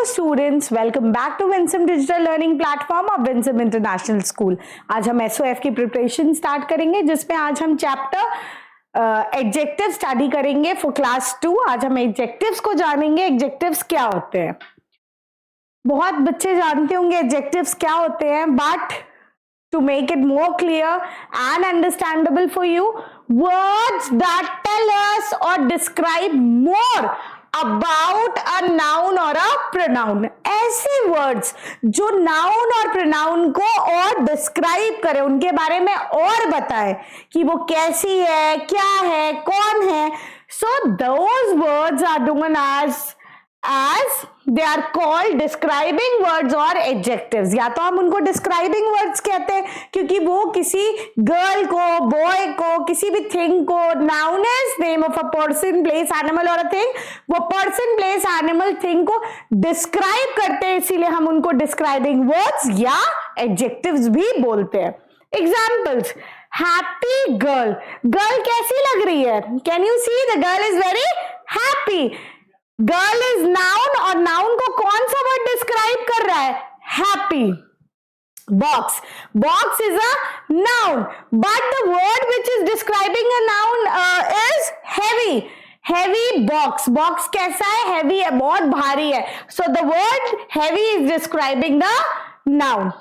students, welcome back to Winsome Digital Learning Platform of Winsome International School. आज हम SOF की preparation start करेंगे जिसमें आज हम चैप्टर एडजेक्टिव स्टडी करेंगे फॉर क्लास 2। आज हम एडजेक्टिव्स को जानेंगे। एडजेक्टिव्स क्या होते हैं? बहुत बच्चे जानते होंगे एडजेक्टिव्स क्या होते हैं, but to make it more clear and understandable for you, words that tell us or describe more about a noun or a pronoun। ऐसे words जो noun और pronoun को और describe करे, उनके बारे में और बताए कि वो कैसी है, क्या है, कौन है। So those words are known as they are called describing words or adjectives। या तो हम उनको describing words कहते हैं क्योंकि वो किसी गर्ल को, बॉय को, किसी भी थिंग को, noun is name of a person, place, animal or a thing, वो person, place, animal, thing को describe करते हैं, इसीलिए हम उनको describing words या adjectives भी बोलते हैं। Examples: happy girl, girl कैसी लग रही है? Can you see the girl is very happy? Girl is noun और नाउन को कौन सा वर्ड डिस्क्राइब कर रहा है? Happy. Box, box is a noun but the word which is describing a noun is heavy. Heavy box, box कैसा है? Heavy है, बहुत भारी है। So the word heavy is describing the noun.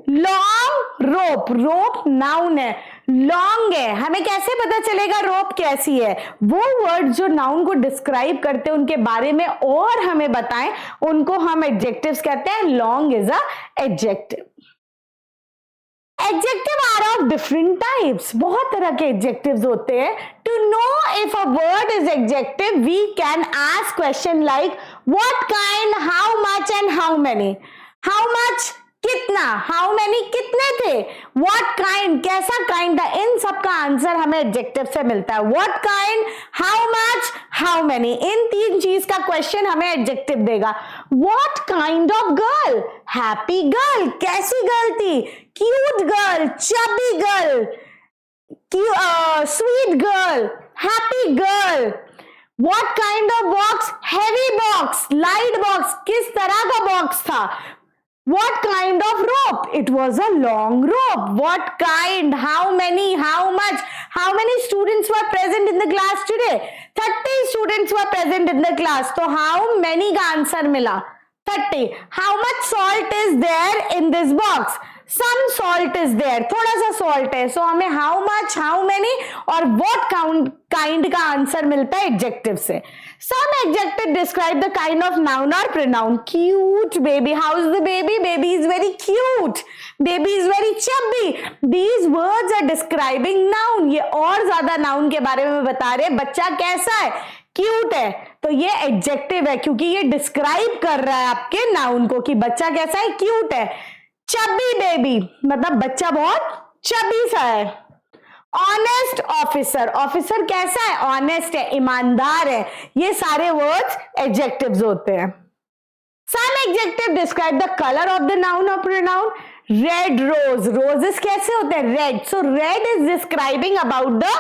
Long rope, rope noun है, long है। हमें कैसे पता चलेगा रोप कैसी है? वो वर्ड जो नाउन को डिस्क्राइब करते हैं, उनके बारे में और हमें बताएं, उनको हम एडजेक्टिव्स कहते हैं। Long is a adjective. Adjective are of different types, बहुत तरह के एडजेक्टिव्स होते हैं। To know if a word is adjective we can ask question like what kind, how much and how many. How much कितना, how many कितने थे, what kind कैसा kind था, इन सब का आंसर हमें एडजेक्टिव से मिलता है। What kind, how much, how many, इन तीन चीज का क्वेश्चन हमें एडजेक्टिव देगा। What kind of girl, happy girl, कैसी गर्ल थी? Cute girl, chubby girl, sweet girl, happy girl. What kind of box, heavy box, light box, किस तरह का बॉक्स था? What kind of rope? It was a long rope. What kind? How many? How much? How many students were present in the class today? 30 students were present in the class. So how many का answer मिला? 30. How much salt is there in this box? Some salt is there. थोड़ा सा salt है. So हमें how much, how many और what kind का answer मिलता है एडजेक्टिव से। Some adjective describe the kind of noun or pronoun. Cute baby. How is the baby? Baby is very cute. Baby is very chubby. These words are describing noun. ये और ज्यादा noun के बारे में बता रहे हैं। बच्चा कैसा है? क्यूट है। तो ये एडजेक्टिव है क्योंकि ये डिस्क्राइब कर रहा है आपके नाउन को कि बच्चा कैसा है? क्यूट है। चबी बेबी मतलब बच्चा बहुत चबी सा है। ऑनेस्ट ऑफिसर, ऑफिसर कैसा है? ऑनेस्ट है, ईमानदार है। ये सारे वर्ड्स एडजेक्टिव्स होते हैं। Some adjective describe the color of the noun or pronoun. Red rose, roses कैसे होते हैं? Red. So red is describing about the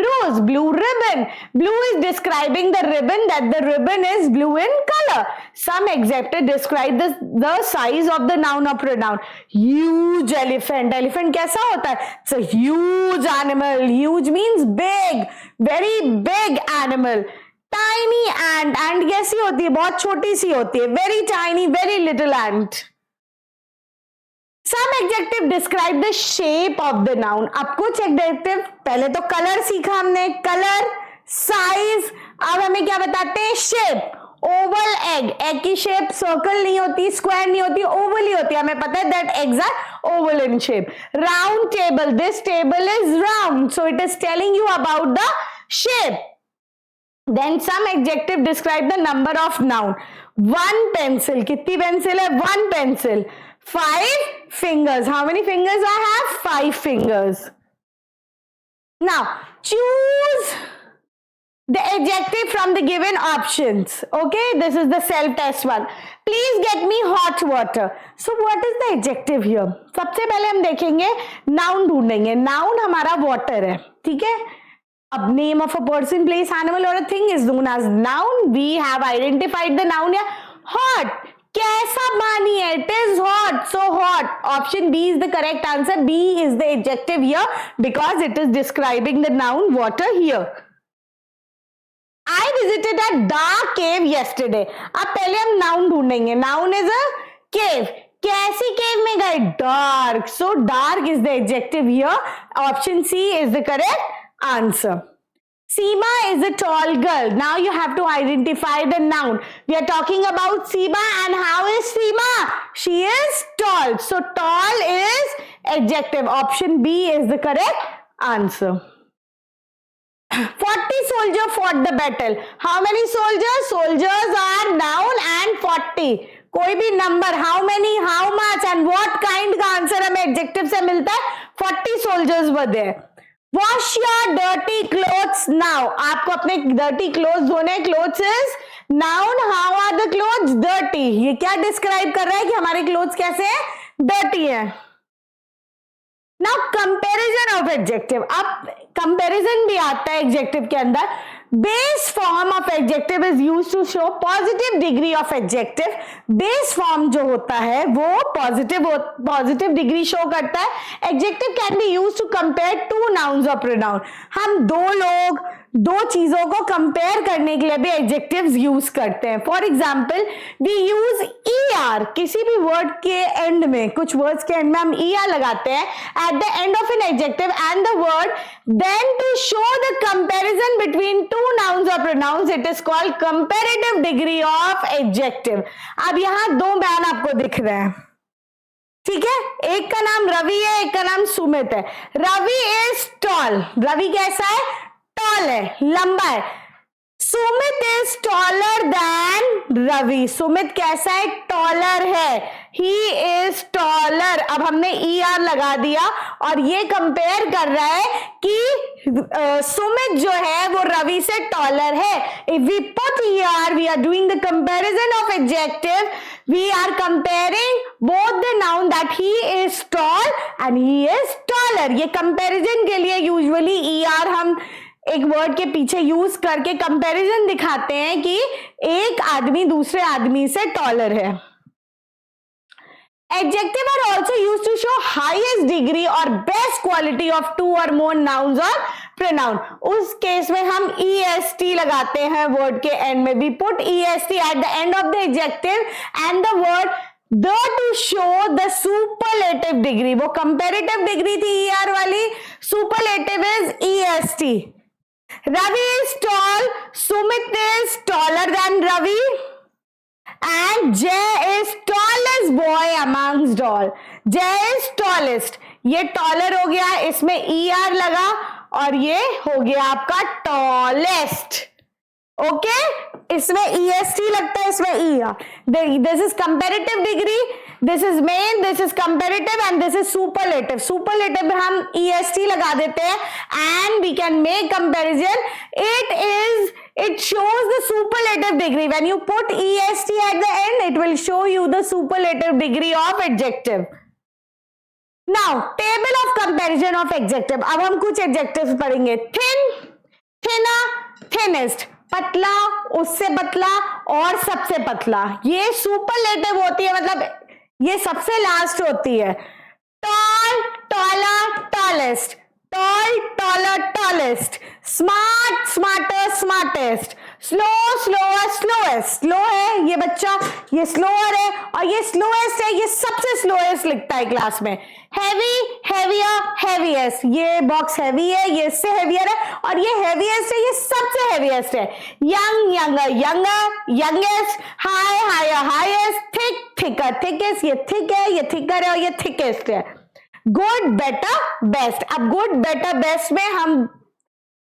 rose. Blue ribbon, blue is describing the ribbon, that the ribbon is blue in color. Some adjective describe the size of the noun or pronoun. Huge elephant, elephant कैसा होता है? It's a huge animal. Huge means big, very big animal. Tiny ant, ant कैसी होती है? बहुत छोटी सी होती है। Very tiny, very little ant. Some adjective describe the shape of the noun. अब कुछ adjective, पहले तो color सीखा हमने, color, size, अब हमें क्या बताते हैं? Shape. Oval egg, egg की shape circle नहीं होती, square नहीं होती, oval ही होती है। हमें पता है that eggs are oval in shape. Round table, this table is round, so it is telling you about the shape. Then some adjective describe the number of noun. One pencil, कितनी pencil है? One pencil. 5 fingers. How many fingers I have? 5 fingers. Now choose the adjective from the given options. Okay, this is the self-test one. Please get me hot water. So what is the adjective here? सबसे पहले हम देखेंगे noun ढूंढेंगे। Noun हमारा water है, ठीक है? अब name of a person, place, animal or a thing is known as noun. We have identified the noun here. Hot, क्या It is hot, so hot. Option B is the correct answer. B is the adjective here because it is describing the noun water here. I visited a dark cave yesterday. अब पहले हम noun ढूंढेंगे. Noun is a cave. कैसी cave में गए? Dark. So dark is the adjective here. Option C is the correct answer. Seema is a tall girl. Now you have to identify the noun. We are talking about Seema, and how is Seema? She is tall. So tall is adjective. Option B is the correct answer. 40 soldiers fought the battle. How many soldiers? Soldiers are noun and 40. कोई भी number, how many, how much and what kind का answer हमें adjective से मिलता है. 40 soldiers were there. Wash your dirty clothes now. आपको अपने dirty clothes धोने. Clothes is noun. How are the clothes? Dirty. ये क्या डिस्क्राइब कर रहा है कि हमारे clothes कैसे हैं? Dirty है. Now comparison of adjective. अब comparison भी आता है adjective के अंदर. Base form of adjective is used to show positive degree of adjective. Base form जो होता है वो positive degree show करता है. Adjective can be used to compare two nouns or pronoun. हम दो लोग दो चीजों को कंपेयर करने के लिए भी एडजेक्टिव्स यूज करते हैं. For example we use ER. किसी भी वर्ड के एंड में, कुछ वर्ड्स के एंड में हम ER लगाते हैं at the end of an adjective and the word, then to show the comparison between two nouns और pronouns. It is called comparative degree of adjective. अब यहां दो मैन आपको दिख रहे हैं, ठीक है. एक का नाम रवि है, एक का नाम सुमित है. Ravi is tall. रवि कैसा है? टॉल है, लंबा है. Sumit is taller than Ravi. Sumit कैसा है? टॉलर है. He is taller. अब हमने ER लगा दिया और ये कंपेयर कर रहा है कि सुमित जो है वो रवि से टॉलर है. If we put ER, we are doing the comparison of adjective. We are comparing both the noun that he is tall and he is taller. ये कंपैरिजन के लिए यूजुअली ER हम एक वर्ड के पीछे यूज करके comparison दिखाते हैं कि एक आदमी दूसरे आदमी से टॉलर है. Adjective are also used to show highest degree or best quality of two or more nouns or pronoun. उस केस में हम EST लगाते हैं वर्ड के एंड में. We put EST at the end of the adjective and the word the to show the superlative degree. वो comparative degree थी ER वाली, superlative is EST. Ravi is tall, Sumit is taller than Ravi, and Jay is tallest boy amongst all. Jay is tallest. ये taller हो गया, इसमें ER लगा और ये हो गया आपका tallest. ओके, इसमें EST लगता है, इसमें ER. This is comparative degree, this is main, this is comparative and this is superlative. Superlative में हम EST लगा देते हैं and we can make comparison. It shows the superlative degree. When you put EST at the end, it will show you the superlative degree of adjective. Now, table of comparison of adjective. अब हम कुछ adjectives पढ़ेंगे. Thin, thinner, thinnest. पतला, उससे पतला और सबसे पतला. ये सुपरलेटिव होती है, मतलब ये सबसे लास्ट होती है. Tall, taller, tallest. Tall, taller, tallest. Smart, smarter, smartest. Slow, slower, slowest. Slow है ये बच्चा, ये स्लोअर है और ये स्लोएस्ट है, ये सबसे स्लोएस्ट लिखता है क्लास में. Heavy, heavier, heaviest. ये बॉक्स हैवी है, ये इससे हैवियर है और ये हैवीएस्ट है, ये सबसे हैवीएस्ट है. Young, younger, younger, youngest. High, higher, highest. Thick, thicker, thickest. ये थिक है, ये थिकर है और ये थिकेस्ट है. Good, better, best. अब गुड, बेटर, बेस्ट में हम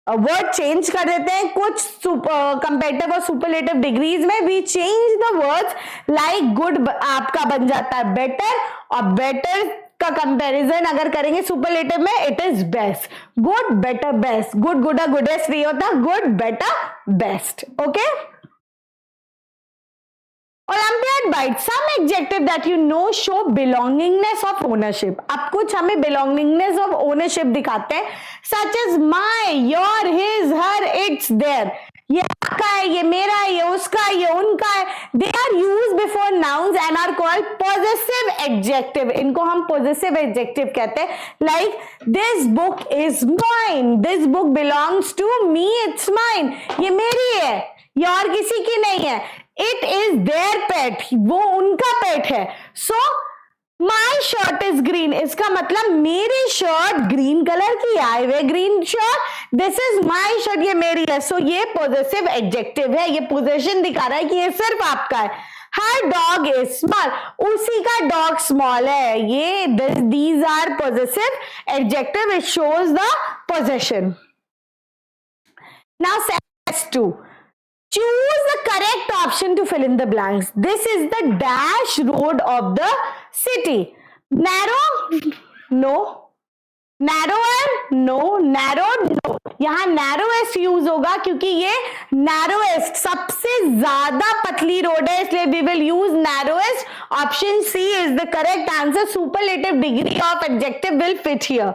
वर्ड चेंज कर देते हैं. कुछ कंपैरेटिव और सुपरलेटिव डिग्रीज में we change the words. Like good आपका बन जाता है बेटर और बेटर का कंपैरिजन अगर करेंगे सुपरलेटिव में it is best. Good, better, best. Good, Gudur, गुडेस्ट नहीं होता. Good, better, best. Okay. Olympiad bite. Some adjective that you know show belongingness of ownership. अब कुछ हमें belongingness of ownership दिखाते हैं, such as my, your, his, her, its, their. ये आपका है, ये मेरा है, ये उसका है, ये उनका है. They are used before nouns and are called possessive adjective. इनको हम possessive adjective कहते हैं. Like this book is mine. This book belongs to me. It's mine. ये मेरी है, ये और किसी की नहीं है. It is their pet. वो उनका पेट है. So My shirt is green. इसका मतलब मेरी शर्ट ग्रीन कलर की. I wear green shirt. This is my shirt. ये मेरी है. So ये possessive adjective है. ये possession दिखा रहा है कि ये सिर्फ आपका है. Her dog is small. उसी का dog small है. ये these are possessive adjective. It shows the possession. Now set 2. Choose the correct option to fill in the blanks. This is the dash road of the city. Narrow? No. Narrower? No. Narrowed? No. यहाँ narrowest use होगा क्योंकि ये narrowest सबसे ज्यादा पतली road है, इसलिए we will use narrowest. Option C is the correct answer. Superlative degree of adjective will fit here.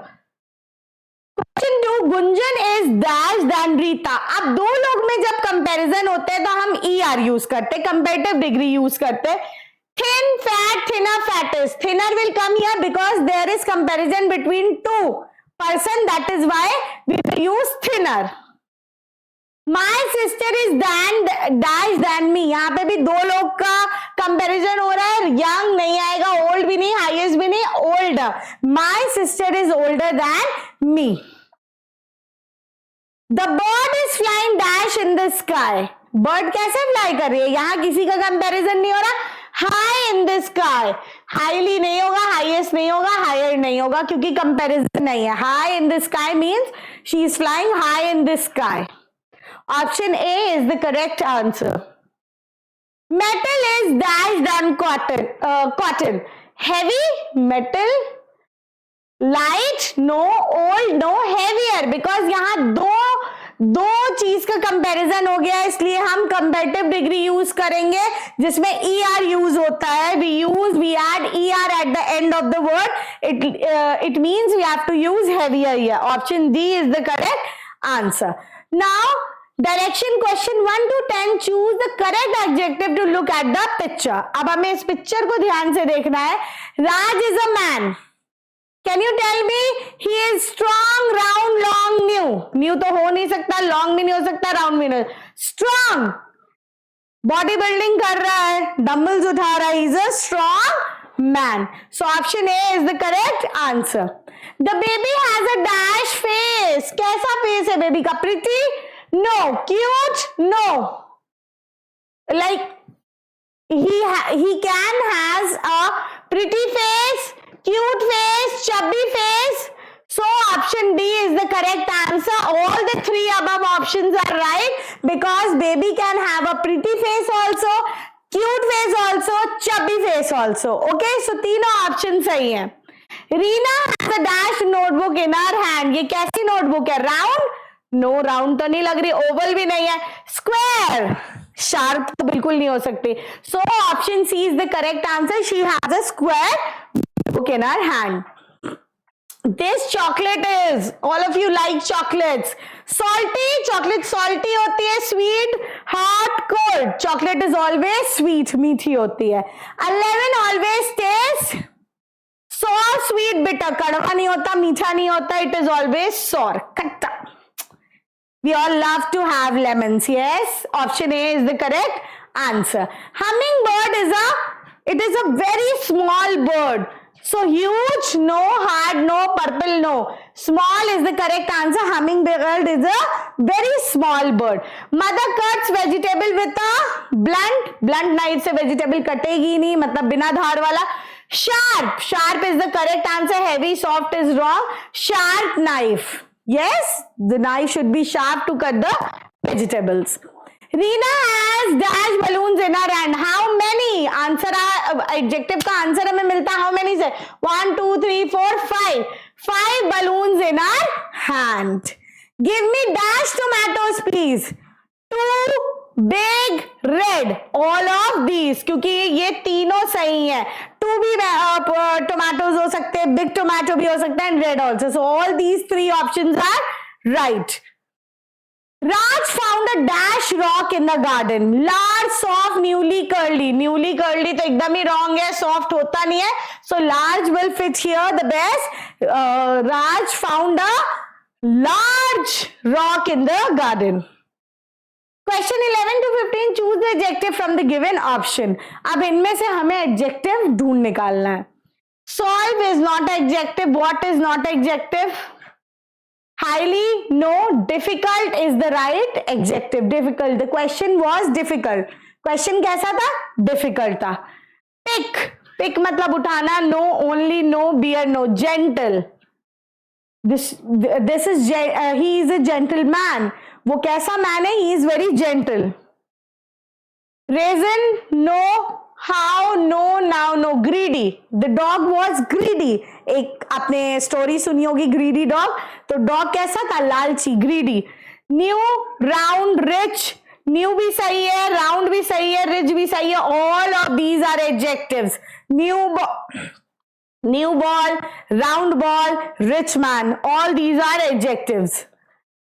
Question 2, Gunjan is dash than Rita. अब दो लोग में जब कंपैरिजन होते हैं तो हम ER यूज करते हैं, कंपैरेटिव डिग्री यूज करते हैं. Thin, fat, thinner, fattest. Thinner will come here because there is comparison between two person. That is why we will use thinner. My sister is dash than me. यहाँ पे भी दो लोग का comparison हो रहा है. यंग नहीं आएगा, ओल्ड भी नहीं, हाईएस्ट भी नहीं, older. My sister is older than me. The bird is flying dash in the sky. Bird कैसे फ्लाई कर रही है? यहां किसी का कंपैरिजन नहीं हो रहा. High in the sky. Highly नहीं होगा, हाईएस्ट नहीं होगा, हायर नहीं होगा क्योंकि कंपैरिजन नहीं है. High in the sky means she is flying high in the sky. Option A is the correct answer. Metal is dash than cotton. Cotton. Heavy, metal. Light, no. Old, no. Heavier. Because यहाँ दो चीज का comparison हो गया, इसलिए हम comparative degree use करेंगे जिसमें ER यूज होता है. We add ER at the end of the word. It means we have to use heavier here. Option D is the correct answer. Now, direction question 1 to 10. Choose the correct adjective to look at the picture. अब हमें इस picture को ध्यान से देखना है. Raj is a man. Can you tell me? He is strong, round, long, new. New तो हो नहीं सकता, लॉन्ग भी नहीं हो सकता, राउंड भी नहीं. स्ट्रॉन्ग, बॉडी बिल्डिंग कर रहा है, डंबल्स उठा रहा है. Is a strong man. So option A is the correct answer. The baby has a dash face. कैसा फेस है बेबी का? Pretty? No. Cute? No. Like he can has a pretty face, cute face, chubby face. So option D is the correct answer. All the three above options are right because baby can have a pretty face also, cute face also, chubby face also. Okay, so तीनों option सही हैं. Reena has a dash notebook in her hand. ये कैसी notebook है? Round? No, round तो नहीं लग रही, ओवल भी नहीं है. स्क्वायर, शार्प तो बिल्कुल नहीं हो सकती. So option C is the correct answer. She has a square book in her hand. This chocolate is, all of you like chocolates. Salty, chocolate salty होती है, sweet, hot, cold. Chocolate is always sweet, मीठी होती है. 11 always taste sour, sweet, bitter. कड़वा नहीं होता, मीठा नहीं होता. इट इज ऑलवेज सॉर, खट्टा. We all love to have lemons. Yes, option A is the correct answer. Hummingbird is a very small bird. So huge, no. Hard, no. Purple, no. Small is the correct answer. Hummingbird is a very small bird. Mother cuts vegetable with a blunt knife से vegetable कटेगी नहीं, मतलब बिना धार वाला. Sharp is the correct answer. Heavy, soft is wrong. Sharp knife. Yes, the knife should be sharp to cut the vegetables. Reena has dash balloons in her hand. How many? Answer adjective का answer हमें मिलता है how many से? 1 2 3 4 5. 5 balloons in her hand. Give me dash tomatoes please. 2 big red. All of these, क्योंकि ये तीनों सही है. 2 भी tomatoes हो सकते हैं, big tomato भी हो सकता है, and red also. So all these 3 options are right. Raj found a dash rock in the garden. Large, soft, newly curly. Newly curly तो एकदम ही wrong है, soft होता नहीं है. So large will fit here the best. Raj found a large rock in the garden. Question 11 to 15. Choose the adjective from the given option. अब इनमें से हमें adjective ढूंढ निकालना है. Solve is not adjective. What is not adjective? Highly, no. Difficult is the right adjective. Difficult. The question was difficult. Question कैसा था? Difficult था. Pick. Pick मतलब उठाना. No, only no. Bear no. Gentle. This is he is a gentleman. वो कैसा man है? He is very gentle. Raisin, no. How, no, now, no. Greedy. The dog was greedy. एक आपने story सुनी होगी greedy dog. तो dog कैसा था? लालची. Greedy. New, round, rich. New भी सही है, round भी सही है, rich भी सही है. All of these are adjectives. New ball, round ball, rich man. All these are adjectives.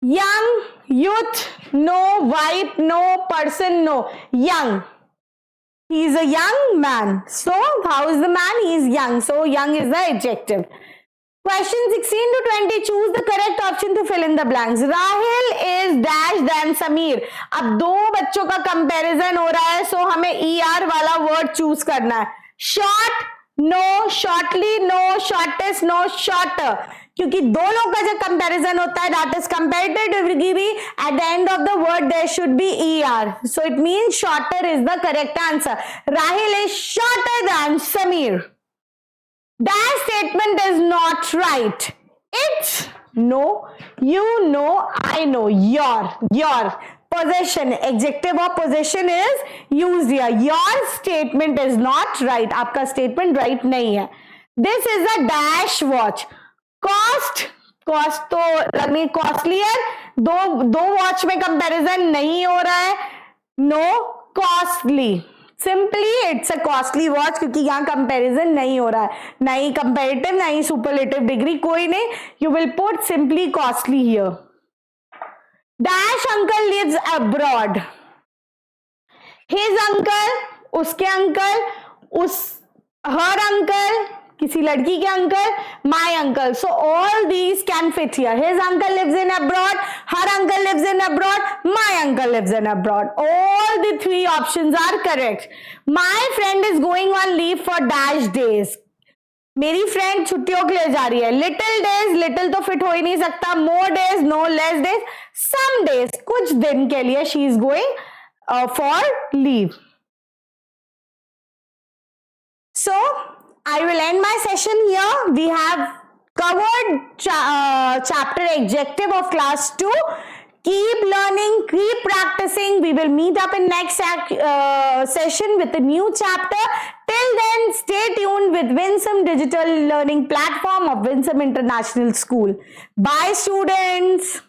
Young, youth, no. White, no. Person, no. Young. He is a young man. So, how is the man? He is young. So, young is the adjective. Question 16 to 20. Choose the correct option to fill in the blanks. Rahil is dash than Sameer. अब दो बच्चों का comparison हो रहा है, so हमें ER वाला word choose करना है. Short, no. Shortly, no. Shortest, no. Shorter. क्योंकि दो लोग का जब कंपैरिजन होता है that is comparative degree, at the end of the word there should be ER. So it means shorter is the correct answer. Rahil is shorter than Sameer. That statement is not right. It's no, you know, I know, your. Possession, adjective of possession is used here. Your statement is not right. आपका statement right नहीं है. This is a dash watch. Cost तो लगनी costly है. दो watch में comparison नहीं हो रहा है. No, costly. Simply it's a costly watch क्योंकि यहाँ comparison नहीं हो रहा है. ना ही comparative ना ही superlative degree कोई नहीं. You will put simply costly here. Dash uncle lives abroad. His uncle, उसके uncle, her uncle, किसी लड़की के uncle, my uncle. So all these can fit here. His uncle lives in abroad, her uncle lives in abroad, my uncle lives in abroad. All the three options are correct. My friend is going on leave for dash days. मेरी friend छुट्टियों के लिए जा रही है. Little days, little तो fit हो ही नहीं सकता. More days, no. Less days, some days, कुछ दिन के लिए she is going for leave. So I will end my session here. We have covered chapter adjective of class 2. Keep learning, keep practicing. We will meet up in next session with a new chapter. Till then, stay tuned with Winsome Digital Learning Platform of Winsome International School. Bye, students.